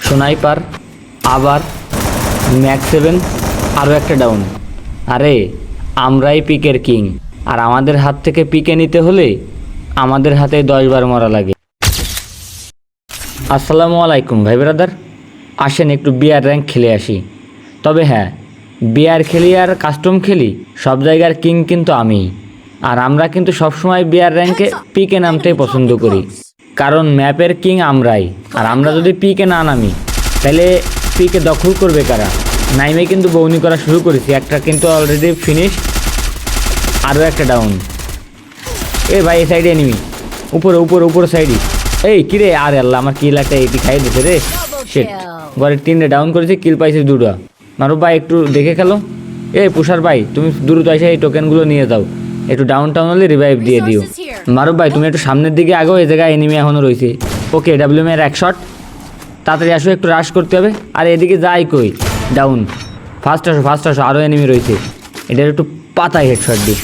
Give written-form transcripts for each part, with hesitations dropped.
Sniper, আবার max 7, আরও একটা ডাউন। আরে আমরাই পিকের কিং, আর আমাদের হাত থেকে পিকে নিতে হলে আমাদের হাতে 10 বার মরা লাগে। আসসালামু আলাইকুম ভাই ব্রাদার, আসেন একটু বিয়ার র্যাঙ্ক খেলে আসি। তবে হ্যাঁ, বিয়ার খেলি আর কাস্টম খেলি, সব জায়গার কিং কিন্তু আমি। আর আমরা কিন্তু সবসময় বিয়ার র্যাঙ্কে পিকে নামতে পছন্দ করি, কারণ ম্যাপের কিং আমরাই। আর আমরা যদি পিকে না নামি তাহলে পিকে দখল করবে কারা? নাইমে কিন্তু বৌনি করা শুরু করেছি, একটা কিন্তু অলরেডি ফিনিশ, আরও একটা ডাউন। এ ভাই এই সাইডে এনিমি, উপরে উপরে উপরে সাইডে। এই কিরে, আরে আল্লাহ, আমার কিল একটা এটি খাই দিতে রে। শেট, ঘরের 3টে ডাউন করেছি, কিল পাইছি 2টা। মারুফ ভাই একটু দেখে খেলো। এই পুষার ভাই, তুমি দ্রুত এসে এই টোকেনগুলো নিয়ে যাও, একটু ডাউন টাউন হলে রিভাইভ দিয়ে দিও। মারুফ ভাই তুমি একটু সামনের দিকে আগো, এই জায়গায় এনিমি এখনও রয়েছে। ওকে, ডাব্লিউএম এর 1 শট, তাড়াতাড়ি আসো, একটু রাশ করতে হবে। আর এদিকে যাই কই, ডাউন। ফার্স্ট আসো, আরও এনিমি রয়েছে, এটার একটু পাতায় হেডশট দিই।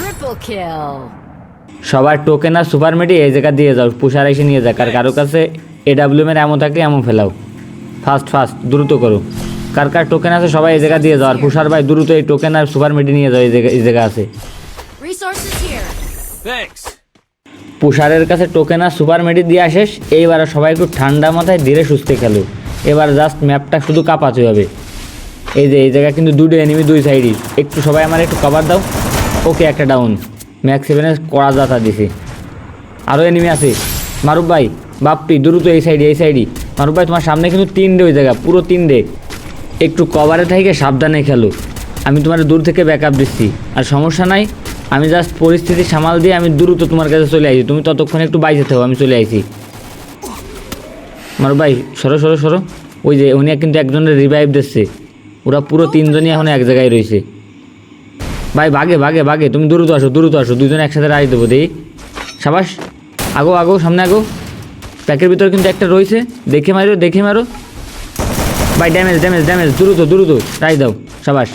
সবার টোকেন আর সুপার মেডি এই জায়গা দিয়ে যাও, পুষার এসে নিয়ে যাক। আর কারো কাছে এডাব্লিউএম এর এমন থাকলে এমন ফেলাও। ফাস্ট দ্রুত করো, কার কার টোকেন আছে সবাই এই জায়গা দিয়ে যাও। আর পুষার ভাই দ্রুত এই টোকেন আর সুপার মেডি নিয়ে যাও, এই জায়গা আছে। পুষারের কাছে টোকেন আর সুপার মেডি দিয়ে আসিস। এইবার সবাই একটু ঠান্ডা মাথায় ধীরে সুস্থে খেলো। এবার জাস্ট ম্যাপটা শুধু কাঁপাতে হবে। এই যে এই জায়গা কিন্তু 2টো এনিমি 2 সাইডই, একটু সবাই আমার একটু কভার দাও। ওকে, একটা ডাউন, ম্যাক্স 7 কড়া যাতা দিছে। আরও এনিমি আছে। মারুফ ভাই, বাপ্পি দ্রুত এই সাইডে। মারুফ ভাই তোমার সামনে কিন্তু 3টে ওই জায়গা, পুরো 3টে। একটু কভারে থেকে সাবধানে খেলো, আমি তোমার দূর থেকে ব্যাকআপ দিচ্ছি। আর সমস্যা নাই, আমি জাস্ট পরিস্থিতি সামাল দিয়ে আমি দ্রুত তোমার কাছে চলে আসি, তুমি ততক্ষণ একটু বাইরে থাকো, আমি চলে আসি। মারুফ ভাই সরো। ওই যে উনি কিন্তু একজনের রিভাইভ দিচ্ছে, ওরা পুরো 3জনই এখন এক জায়গায় রয়েছে। ভাই বাগে, তুমি দ্রুত আসো, 2জন একসাথে রাজ দেবো। দেই সাবাস, আগো সামনে আগো। প্যাকের ভিতরে কিন্তু একটা রয়েছে, দেখে মারো। ভাই ড্যামেজ, দ্রুত রাজ দাও, সাবাস।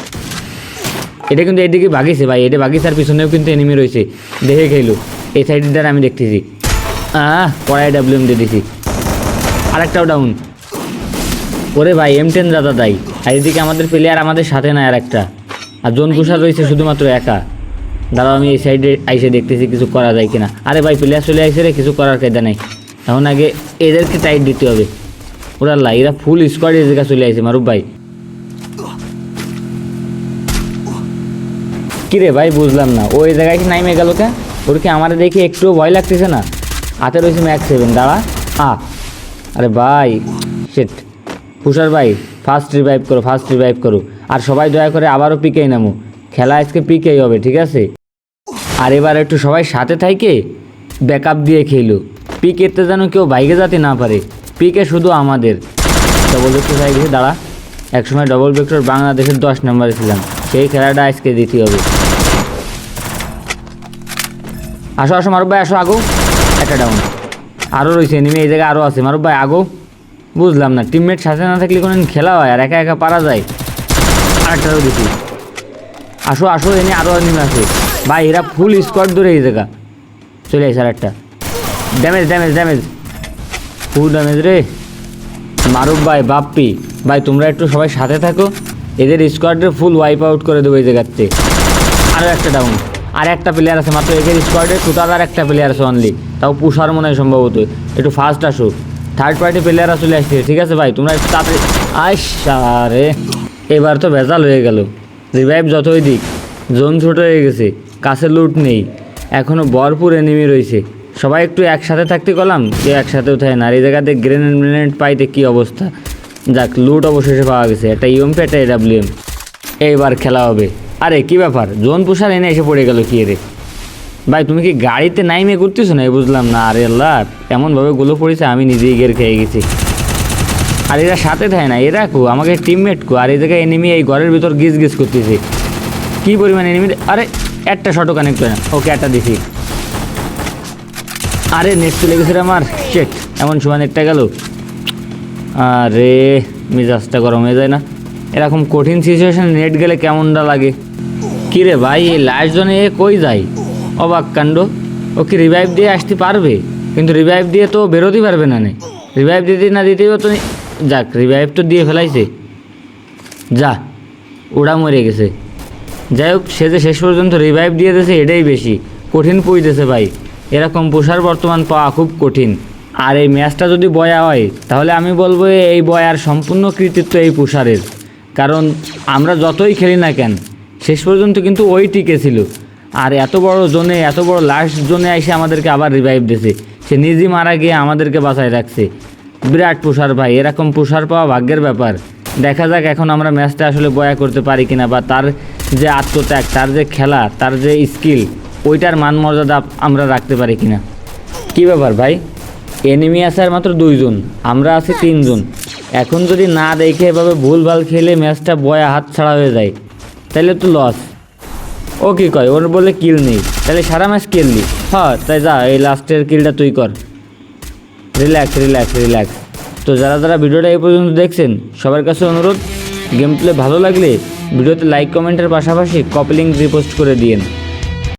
এটা কিন্তু এইদিকে ভাগিছে ভাই, এটা ভাগিছে। আর পিছনেও কিন্তু এনিমি রয়েছে, দেখে খেলো। এই সাইডের দ্বারা আমি দেখতেছি। পড়ায় ডাব্লিউএম দিয়ে দিছি, আরেকটাও ডাউন। ওরে ভাই M10 দাদা দাই। আর এদিকে আমাদের প্লেয়ার আমাদের সাথে না আর একটা, আর জোন পুষার রয়েছে শুধুমাত্র একা। দাঁড়াও আমি এই সাইডে আইসে দেখতেছি কিছু করা যায় কিনা। আরে ভাই প্লেয়ার চলে আইসে রে, কিছু করার কায়দা নাই। এখন আগে এদেরকে টাইট দিতে হবে। ওরা এরা ফুল স্কোয়াড এই জায়গা চলে আইসে। মারুফ ভাই কিরে ভাই, বুঝলাম না ওই জায়গায় কি নাইমে গেল কে? ওর কি আমার দেখে একটুও ভয় লাগতেছে না? হাতে রয়েছে ম্যাক্স 7, দাঁড়া। আরে ভাই শিট। পুষার ভাই ফার্স্ট রিভাইভ করো। আর সবাই দয়া করে আবারও পিকেই নামো, খেলা আজকে পিকেই হবে, ঠিক আছে? আর এবার একটু সবাই সাথে থাইকে ব্যাকআপ দিয়ে খেলো। পিকেতে যেন কেউ বাইকে যেতে না পারে, পিকে শুধু আমাদের। ডবল ভেক্টর হয়ে গেছে, দাঁড়া। একসময় ডবল ভেক্টর বাংলাদেশের 10 নম্বরে ছিলাম, সেই খেলাটা আজকে দিতে হবে। আসো মারুফ ভাই, আসো আগো। একটা ডাউন, আরও রয়েছে এনিমি এই জায়গায়, আরও আছে। মারুফ ভাই আগো। বুঝলাম না, টিমমেট সাথে না থাকলে কোনো খেলা হয় আর একা পারা যায়? আরেকটারও দিচ্ছি। আসো এনে আরও এনিমি আছে ভাই, এরা ফুল স্কোয়াড ধরে এই জায়গা চলে আসে। আর একটা ড্যামেজ, ফুল ড্যামেজ রে। মারুফ ভাই, বাপ্পি ভাই, তোমরা একটু সবাই সাথে থাকো, এদের স্কোয়াডের ফুল ওয়াইপ আউট করে দেবো এই জায়গাতে। আরও একটা ডাউন, আর একটা প্লেয়ার আছে মাত্র এদের স্কোয়াডে, টোটাল আর একটা প্লেয়ার আছে অনলি, তাও পুষার মনে হয় সম্ভবত। একটু ফাস্ট আসো, থার্ড পার্টি প্লেয়াররা চলে আসছে, ঠিক আছে ভাই? তোমরা একটু তাড়াতাড়ি আরে এবার তো ভেজাল হয়ে গেল। রিভাইভ যতই দিক, জোন ছোট হয়ে গেছে, কাছে লুট নেই, এখনও ভরপুর এনিমি রয়েছে। সবাই একটু একসাথে থাকতে গেলাম, কেউ একসাথেও থাকে না। আর এই জায়গাতে গ্রেনেড পাইতে কী অবস্থা। যাক, লুট অবশেষে পাওয়া গেছে, একটা ইউএমপি একটা এডাব্লিউএম। এইবার খেলা হবে। আরে কি ব্যাপার, জোন পুষার এনে এসে পড়ে গেল কি রে ভাই? তুমি কি গাড়িতে নাইমে করতেছো না? বুঝলাম না। আরে আল্লাহ, এমনভাবে গুলো পড়েছে আমি নিজেই গের খেয়ে গেছি। আর এরা সাথে থাকে না, এরা কো আমাকে টিমমেট কো। আর এই জায়গায় এনিমি এই ঘরের ভিতর গিজ করতেছে, কী পরিমাণ এনিমি। আরে একটা শটও কানেক্ট করে না। ওকে, একটা দিছি। আরে নেট চলে গেছে আমার, শেট। এমন সময় নেটটা গেল। আরে মেজাজটা গরম হয়ে যায় না এরকম কঠিন সিচুয়েশনে? নেট গেলে কেমনটা লাগে। কী রে ভাই, এই লাস্ট জনে কই যায়? অবাক কাণ্ড। ও কি রিভাইভ দিয়ে আসতে পারবে? কিন্তু রিভাইভ দিয়ে তো বেরোতেই পারবে না। রিভাইভ দিতে না দিতেই তো যাক রিভাইভ তো দিয়ে ফেলাইছে, যা ওরা মরে গেছে। যাই হোক, সে যে শেষ পর্যন্ত রিভাইভ দিয়ে দিয়েছে এটাই বেশি কঠিন পড়িতেছে ভাই। এরকম পুষার বর্তমান পাওয়া খুব কঠিন। আর এই ম্যাচটা যদি বয়া হয় তাহলে আমি বলবো এই বয়ার সম্পূর্ণ কৃতিত্ব এই পুষারের। কারণ আমরা যতই খেলি না কেন শেষ পর্যন্ত কিন্তু ওই টিকে ছিল। আর এত বড় জোনে, এত বড় লাস্ট জোনে এসে আমাদেরকে আবার রিভাইভ দিয়েছে, সে নিজে মারা গিয়ে আমাদেরকে বাঁচায় রাখছে। বিরাট পুষার ভাই, এরকম পুষার পাওয়া ভাগ্যের ব্যাপার। দেখা যাক এখন আমরা ম্যাচটা আসলে বয়া করতে পারি কিনা, বা তার যে আত্মত্যাগ, তার যে খেলা, তার যে স্কিল, ওইটার মান মর্যাদা আমরা রাখতে পারি কিনা। কী ব্যাপার ভাই, এনিমি আছে আর মাত্র 2 জন, আমরা আছি 3 জন। এখন যদি না দেখে এভাবে ভুলভাল খেলে ম্যাচটা বয়া হাত ছাড়া হয়ে যায় তাহলে তো লস। ও কী কয়, ওর বলে কিল নেই, তাহলে সারা ম্যাচ খেললি। হ্যাঁ তাই যা, এই লাস্টের কিলটা তুই কর। Relax relax relax. তো যারা যারা ভিডিওটা এই পর্যন্ত দেখছেন সবার কাছে অনুরোধ, গেম প্লে ভালো লাগলে ভিডিওতে লাইক কমেন্টের পাশাপাশি কপি লিঙ্ক রিপোস্ট করে দিয়েন।